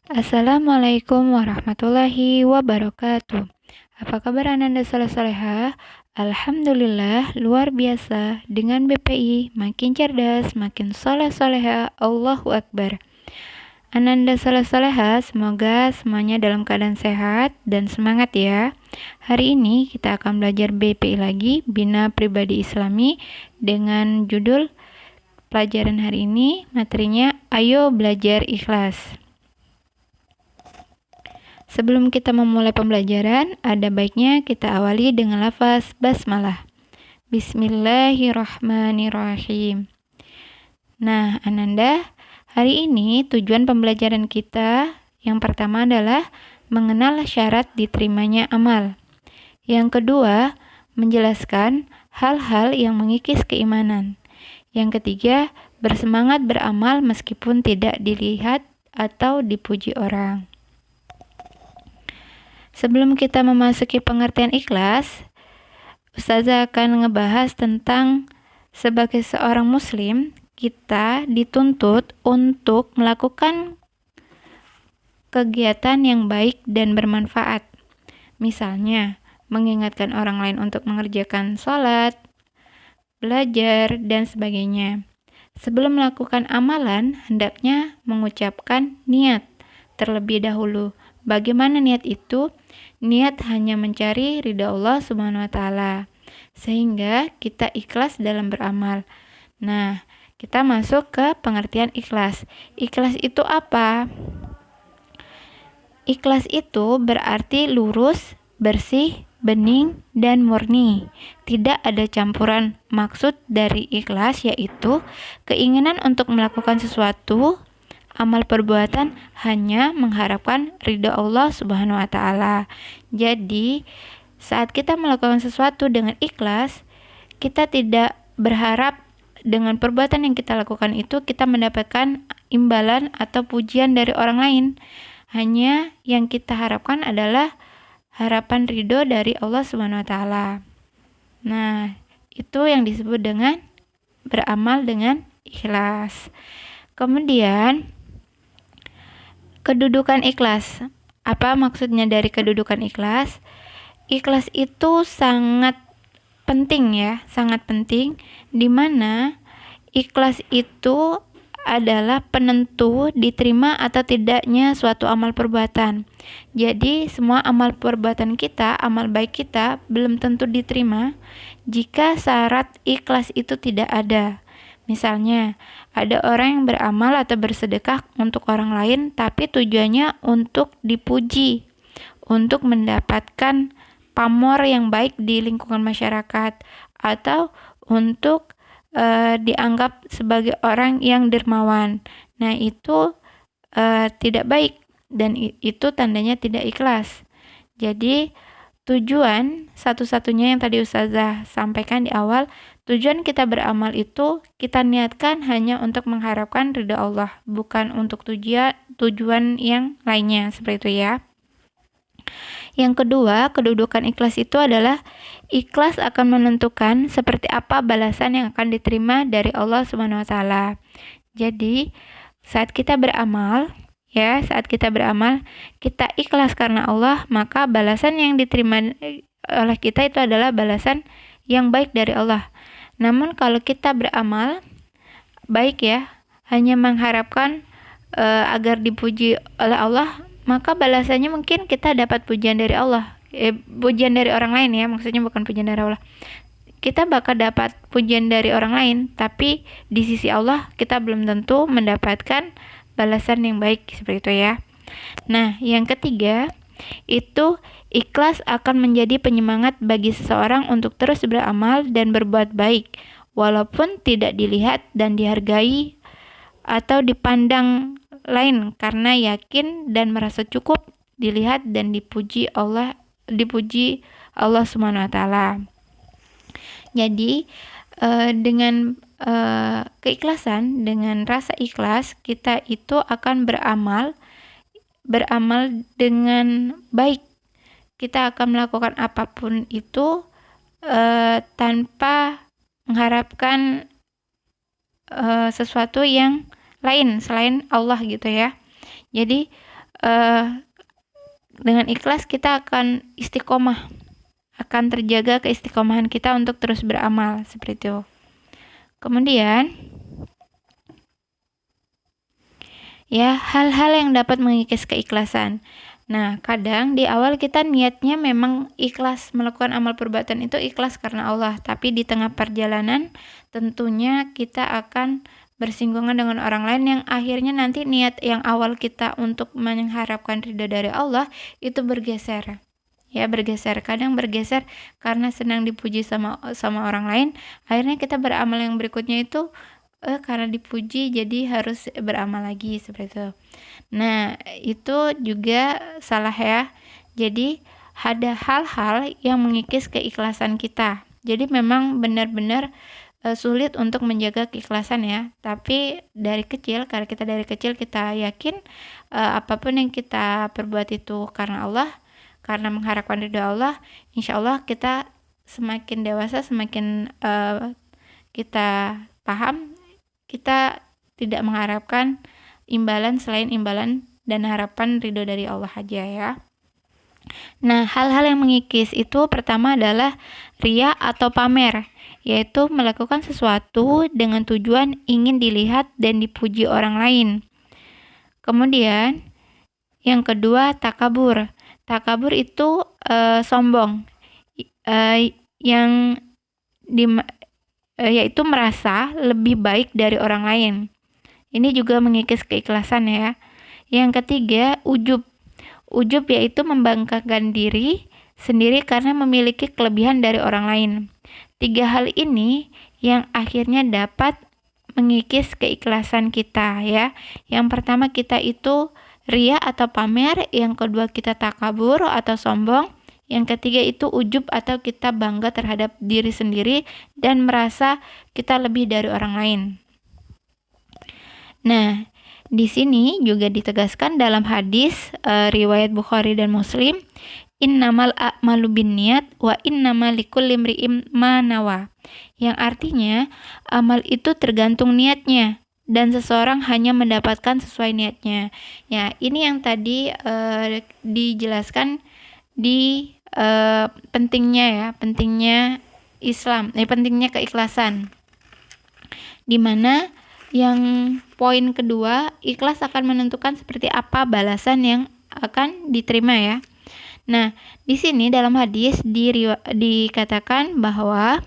Assalamualaikum warahmatullahi wabarakatuh. Apa kabar Ananda soleh-soleha? Alhamdulillah, luar biasa. Dengan BPI, makin cerdas, makin soleh-soleha. Allahu Akbar. Ananda soleh-soleha, semoga semuanya dalam keadaan sehat dan semangat ya. Hari ini kita akan belajar BPI lagi, Bina Pribadi Islami, dengan judul pelajaran hari ini, materinya Ayo Belajar Ikhlas. Sebelum kita memulai pembelajaran, ada baiknya kita awali dengan lafaz basmalah. Bismillahirrahmanirrahim. Nah, Ananda, hari ini tujuan pembelajaran kita yang pertama adalah mengenal syarat diterimanya amal. Yang kedua, menjelaskan hal-hal yang mengikis keimanan. Yang ketiga, bersemangat beramal meskipun tidak dilihat atau dipuji orang. Sebelum kita memasuki pengertian ikhlas, Ustazah akan ngebahas tentang sebagai seorang muslim, kita dituntut untuk melakukan kegiatan yang baik dan bermanfaat. Misalnya, mengingatkan orang lain untuk mengerjakan sholat, belajar, dan sebagainya. Sebelum melakukan amalan, hendaknya mengucapkan niat terlebih dahulu. Bagaimana niat itu? Niat hanya mencari ridha Allah Subhanahu wa taala, sehingga kita ikhlas dalam beramal. Nah, kita masuk ke pengertian ikhlas. Ikhlas itu apa? Ikhlas itu berarti lurus, bersih, bening, dan murni. Tidak ada campuran. Maksud dari ikhlas yaitu keinginan untuk melakukan sesuatu amal perbuatan hanya mengharapkan ridha Allah Subhanahu wa taala. Jadi, saat kita melakukan sesuatu dengan ikhlas, kita tidak berharap dengan perbuatan yang kita lakukan itu kita mendapatkan imbalan atau pujian dari orang lain. Hanya yang kita harapkan adalah harapan ridho dari Allah Subhanahu wa taala. Nah, itu yang disebut dengan beramal dengan ikhlas. Kemudian, kedudukan ikhlas. Apa maksudnya dari kedudukan ikhlas? Ikhlas itu sangat penting ya, sangat penting, di mana ikhlas itu adalah penentu diterima atau tidaknya suatu amal perbuatan. Jadi semua amal perbuatan kita, amal baik kita belum tentu diterima jika syarat ikhlas itu tidak ada. Misalnya, ada orang yang beramal atau bersedekah untuk orang lain, tapi tujuannya untuk dipuji, untuk mendapatkan pamor yang baik di lingkungan masyarakat, atau untuk dianggap sebagai orang yang dermawan. Nah, itu tidak baik, dan itu tandanya tidak ikhlas. Jadi, tujuan satu-satunya yang tadi Ustazah sampaikan di awal, tujuan kita beramal itu kita niatkan hanya untuk mengharapkan ridha Allah, bukan untuk tujuan yang lainnya, seperti itu ya. Yang kedua, kedudukan ikhlas itu adalah ikhlas akan menentukan seperti apa balasan yang akan diterima dari Allah Subhanahu wa taala. Jadi, saat kita beramal, kita ikhlas karena Allah, maka balasan yang diterima oleh kita itu adalah balasan yang baik dari Allah. Namun kalau kita beramal baik ya, hanya mengharapkan agar dipuji oleh Allah, maka balasannya mungkin kita dapat pujian dari Allah. Pujian dari orang lain ya, maksudnya bukan pujian dari Allah. Kita bakal dapat pujian dari orang lain, tapi di sisi Allah kita belum tentu mendapatkan balasan yang baik, seperti itu ya. Nah, yang ketiga, itu ikhlas akan menjadi penyemangat bagi seseorang untuk terus beramal dan berbuat baik, walaupun tidak dilihat dan dihargai atau dipandang lain, karena yakin dan merasa cukup dilihat dan dipuji Allah Subhanahu wa taala. Jadi, dengan keikhlasan, dengan rasa ikhlas, kita itu akan beramal dengan baik. Kita akan melakukan apapun itu tanpa mengharapkan sesuatu yang lain selain Allah gitu ya. Jadi dengan ikhlas kita akan istiqomah, akan terjaga keistiqomahan kita untuk terus beramal seperti itu. Kemudian ya, hal-hal yang dapat mengikis keikhlasan. Nah, kadang di awal kita niatnya memang ikhlas melakukan amal perbuatan itu ikhlas karena Allah, tapi di tengah perjalanan tentunya kita akan bersinggungan dengan orang lain yang akhirnya nanti niat yang awal kita untuk mengharapkan ridha dari Allah itu bergeser. Ya, bergeser. Kadang bergeser karena senang dipuji sama orang lain, akhirnya kita beramal yang berikutnya itu karena dipuji jadi harus beramal lagi seperti itu. Nah, itu juga salah ya. Jadi ada hal-hal yang mengikis keikhlasan kita. Jadi memang benar-benar sulit untuk menjaga keikhlasan ya. Tapi dari kecil, karena kita dari kecil kita yakin apapun yang kita perbuat itu karena Allah, karena mengharapkan ridha Allah, insya Allah kita semakin dewasa, semakin kita paham, kita tidak mengharapkan imbalan selain imbalan dan harapan ridho dari Allah aja ya. Nah, hal-hal yang mengikis itu pertama adalah riya atau pamer, yaitu melakukan sesuatu dengan tujuan ingin dilihat dan dipuji orang lain. Kemudian yang kedua takabur. Takabur itu sombong, yang yaitu merasa lebih baik dari orang lain. Ini juga mengikis keikhlasan ya. Yang ketiga, ujub. Ujub yaitu membanggakan diri sendiri karena memiliki kelebihan dari orang lain. 3 hal ini yang akhirnya dapat mengikis keikhlasan kita ya. Yang pertama kita itu riya atau pamer, yang kedua kita takabur atau sombong, yang ketiga itu ujub atau kita bangga terhadap diri sendiri dan merasa kita lebih dari orang lain. Nah, di sini juga ditegaskan dalam hadis riwayat Bukhari dan Muslim, innamal a'malu binniyat wa innamal likulli imri'in ma nawa. Yang artinya amal itu tergantung niatnya dan seseorang hanya mendapatkan sesuai niatnya. Ya, ini yang tadi dijelaskan di pentingnya Islam, pentingnya keikhlasan. Dimana yang poin kedua, ikhlas akan menentukan seperti apa balasan yang akan diterima ya. Nah, di sini dalam hadis dikatakan bahwa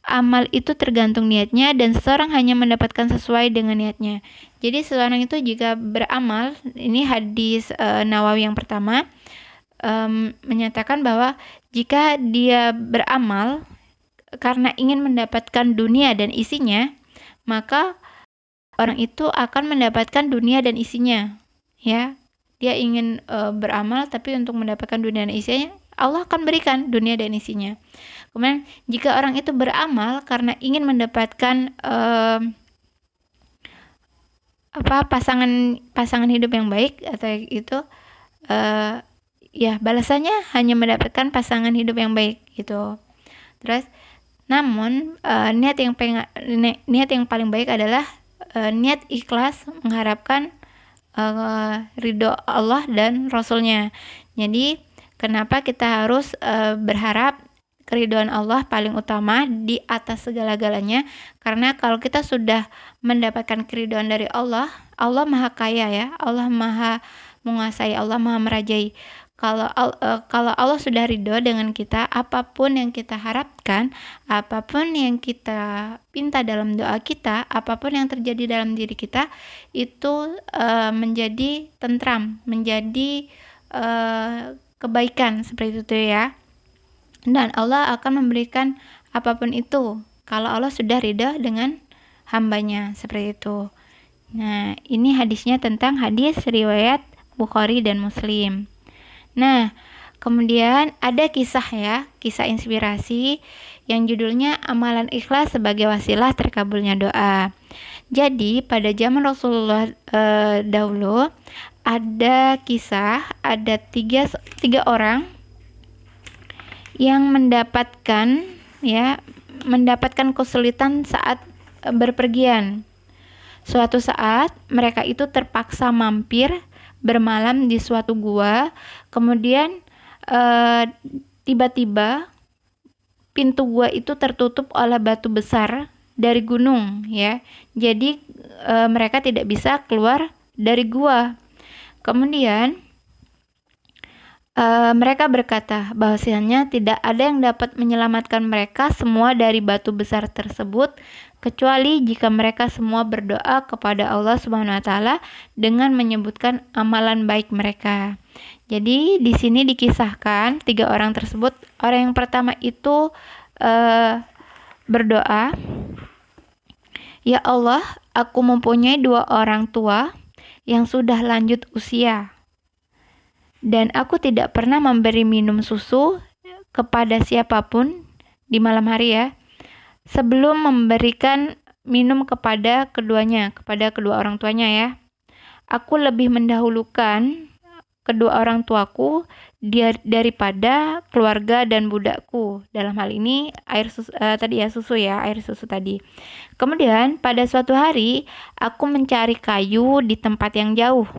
amal itu tergantung niatnya dan seseorang hanya mendapatkan sesuai dengan niatnya. Jadi seseorang itu jika beramal, ini hadis Nawawi yang pertama, menyatakan bahwa jika dia beramal karena ingin mendapatkan dunia dan isinya, maka orang itu akan mendapatkan dunia dan isinya ya. Dia ingin beramal tapi untuk mendapatkan dunia dan isinya, Allah akan berikan dunia dan isinya. Kemudian jika orang itu beramal karena ingin mendapatkan pasangan hidup yang baik atau itu ya balasannya hanya mendapatkan pasangan hidup yang baik gitu. Terus namun niat yang paling baik adalah niat ikhlas mengharapkan ridho Allah dan Rasulnya. Jadi kenapa kita harus berharap keridhaan Allah paling utama di atas segala-galanya? Karena kalau kita sudah mendapatkan keridhaan dari Allah, Allah Maha Kaya ya, Allah Maha menguasai, Allah Maha merajai. Kalau Allah sudah ridho dengan kita, apapun yang kita harapkan, apapun yang kita pinta dalam doa kita, apapun yang terjadi dalam diri kita, itu menjadi tentram, menjadi kebaikan seperti itu ya. Dan Allah akan memberikan apapun itu kalau Allah sudah ridho dengan hambanya seperti itu. Nah, ini hadisnya tentang hadis riwayat Bukhari dan Muslim. Nah, kemudian ada kisah inspirasi yang judulnya Amalan Ikhlas sebagai Wasilah Terkabulnya Doa. Jadi, pada zaman Rasulullah dahulu ada kisah, ada tiga orang yang mendapatkan kesulitan saat berpergian. Suatu saat mereka itu terpaksa mampir bermalam di suatu gua. Kemudian tiba-tiba pintu gua itu tertutup oleh batu besar dari gunung, ya. Jadi mereka tidak bisa keluar dari gua. Kemudian mereka berkata bahwasanya tidak ada yang dapat menyelamatkan mereka semua dari batu besar tersebut kecuali jika mereka semua berdoa kepada Allah Subhanahu wa taala dengan menyebutkan amalan baik mereka. Jadi di sini dikisahkan 3 orang tersebut. Orang yang pertama itu berdoa, "Ya Allah, aku mempunyai 2 orang tua yang sudah lanjut usia. Dan aku tidak pernah memberi minum susu kepada siapapun di malam hari ya, sebelum memberikan minum kepada kepada kedua orang tuanya ya. Aku lebih mendahulukan kedua orang tuaku daripada keluarga dan budakku. Dalam hal ini air susu, air susu tadi. Kemudian pada suatu hari aku mencari kayu di tempat yang jauh.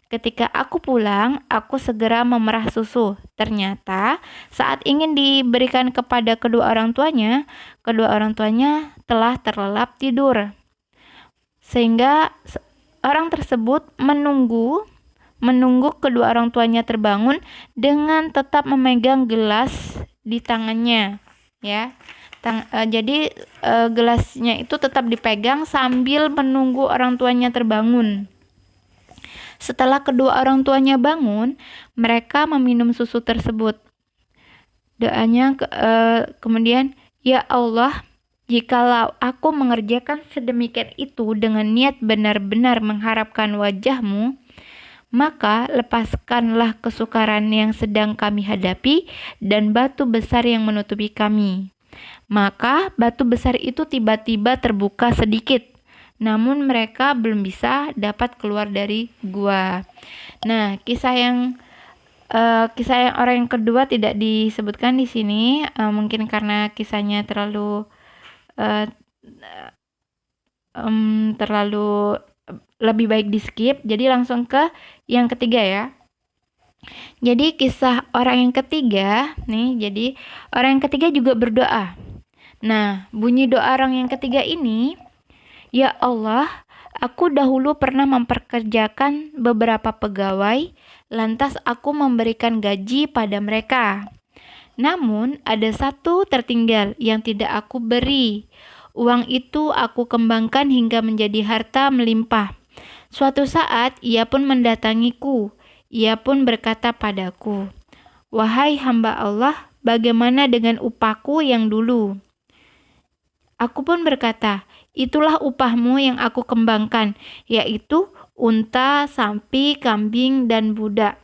Ketika aku pulang, aku segera memerah susu. Ternyata saat ingin diberikan kepada kedua orang tuanya telah terlelap tidur. Sehingga orang tersebut menunggu kedua orang tuanya terbangun dengan tetap memegang gelas di tangannya, ya. Jadi gelasnya itu tetap dipegang sambil menunggu orang tuanya terbangun. Setelah kedua orang tuanya bangun, mereka meminum susu tersebut. Doanya kemudian, "Ya Allah, jikalau aku mengerjakan sedemikian itu dengan niat benar-benar mengharapkan wajah-Mu, maka lepaskanlah kesukaran yang sedang kami hadapi dan batu besar yang menutupi kami." Maka batu besar itu tiba-tiba terbuka sedikit, namun mereka belum bisa dapat keluar dari gua. Nah, kisah yang orang yang kedua tidak disebutkan di sini, mungkin karena kisahnya terlalu lebih baik di skip. Jadi langsung ke yang ketiga ya. Jadi kisah orang yang ketiga nih, jadi orang yang ketiga juga berdoa. Nah, bunyi doa orang yang ketiga ini, "Ya Allah, aku dahulu pernah memperkerjakan beberapa pegawai, lantas aku memberikan gaji pada mereka. Namun ada satu tertinggal yang tidak aku beri. Uang itu aku kembangkan hingga menjadi harta melimpah. Suatu saat ia pun mendatangiku. Ia pun berkata padaku, 'Wahai hamba Allah, bagaimana dengan upahku yang dulu?' Aku pun berkata, 'Itulah upahmu yang aku kembangkan, yaitu unta, sapi, kambing, dan budak.'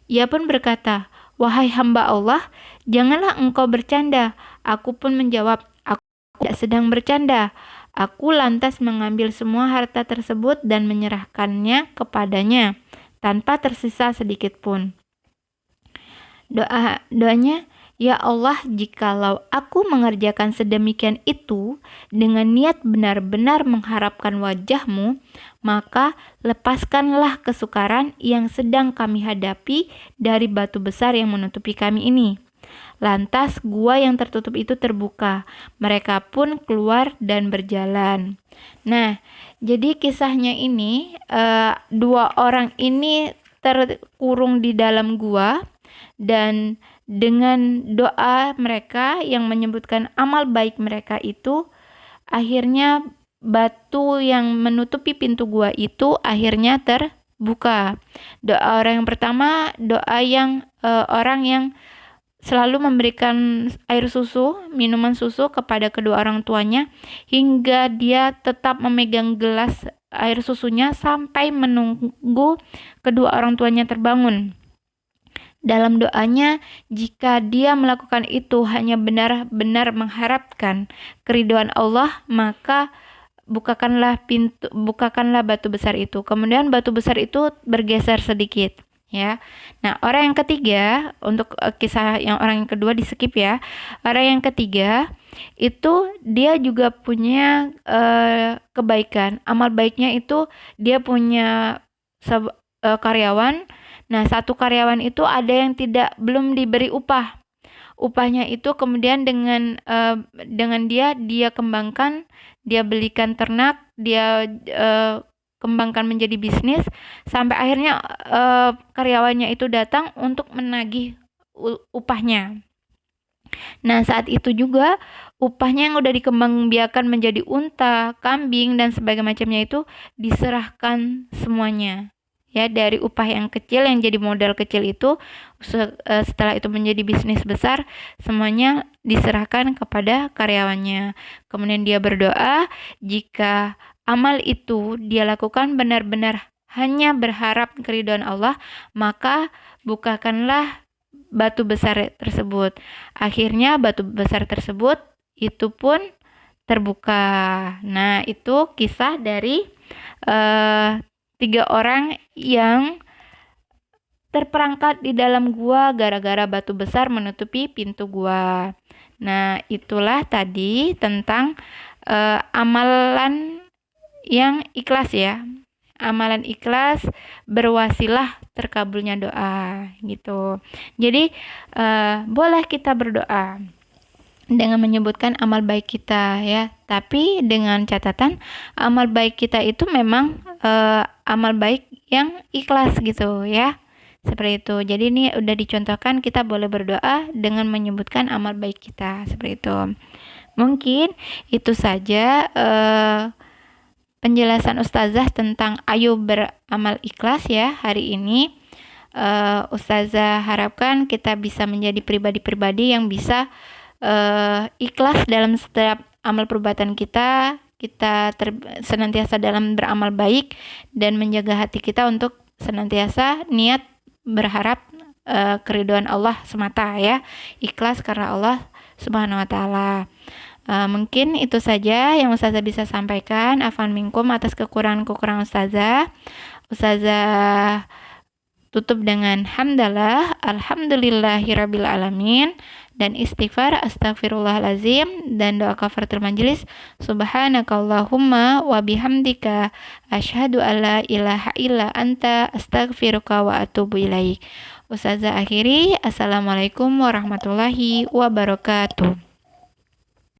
Ia pun berkata, 'Wahai hamba Allah, janganlah engkau bercanda.' Aku pun menjawab, 'Aku tidak sedang bercanda.' Aku lantas mengambil semua harta tersebut dan menyerahkannya kepadanya, tanpa tersisa sedikit pun. Doanya, 'Ya Allah, jikalau aku mengerjakan sedemikian itu dengan niat benar-benar mengharapkan wajah-Mu, maka lepaskanlah kesukaran yang sedang kami hadapi dari batu besar yang menutupi kami ini.' Lantas gua yang tertutup itu terbuka. Mereka pun keluar dan berjalan." Nah, jadi kisahnya ini 2 orang ini terkurung di dalam gua, dan dengan doa mereka yang menyebutkan amal baik mereka itu, akhirnya batu yang menutupi pintu gua itu akhirnya terbuka. Doa orang yang pertama, doa yang orang yang selalu memberikan air susu, minuman susu kepada kedua orang tuanya hingga dia tetap memegang gelas air susunya sampai menunggu kedua orang tuanya terbangun. Dalam doanya, jika dia melakukan itu hanya benar-benar mengharapkan keridhaan Allah, maka bukakanlah batu besar itu. Kemudian batu besar itu bergeser sedikit. Ya, nah orang yang ketiga, untuk kisah yang orang yang kedua di skip ya. Orang yang ketiga itu dia juga punya kebaikan, amal baiknya itu dia punya karyawan. Nah, satu karyawan itu ada yang belum diberi upah. Upahnya itu kemudian dengan dia kembangkan, dia belikan ternak, dia kembangkan menjadi bisnis sampai akhirnya karyawannya itu datang untuk menagih upahnya. Nah, saat itu juga upahnya yang udah dikembangbiakan menjadi unta, kambing, dan sebagainya macamnya itu diserahkan semuanya. Ya, dari upah yang kecil yang jadi modal kecil itu setelah itu menjadi bisnis besar, semuanya diserahkan kepada karyawannya. Kemudian dia berdoa, jika amal itu dia lakukan benar-benar hanya berharap keridhaan Allah, maka bukakanlah batu besar tersebut. Akhirnya batu besar tersebut itu pun terbuka. Nah, itu kisah dari 3 orang yang terperangkap di dalam gua gara-gara batu besar menutupi pintu gua. Nah, itulah tadi tentang amalan yang ikhlas ya. Amalan ikhlas berwasilah terkabulnya doa gitu. Jadi boleh kita berdoa dengan menyebutkan amal baik kita ya, tapi dengan catatan amal baik kita itu memang amal baik yang ikhlas gitu ya. Seperti itu. Jadi ini udah dicontohkan kita boleh berdoa dengan menyebutkan amal baik kita seperti itu. Mungkin itu saja penjelasan Ustazah tentang ayo beramal ikhlas ya hari ini. Ustazah harapkan kita bisa menjadi pribadi-pribadi yang bisa ikhlas dalam setiap amal perbuatan kita. Kita senantiasa dalam beramal baik dan menjaga hati kita untuk senantiasa niat berharap keridhaan Allah semata ya. Ikhlas karena Allah Subhanahu wa taala. Mungkin itu saja yang Ustazah bisa sampaikan. Afwan minkum atas kekurangan-kekurangan Ustazah. Ustazah tutup dengan hamdalah, alhamdulillahirabbil alamin, dan istighfar astagfirullahalazim, dan doa kafaratul majelis subhanakallahumma wa bihamdika asyhadu alla ilaha illa anta astaghfiruka wa atubu ilaik. Ustazah akhiri, assalamualaikum warahmatullahi wabarakatuh.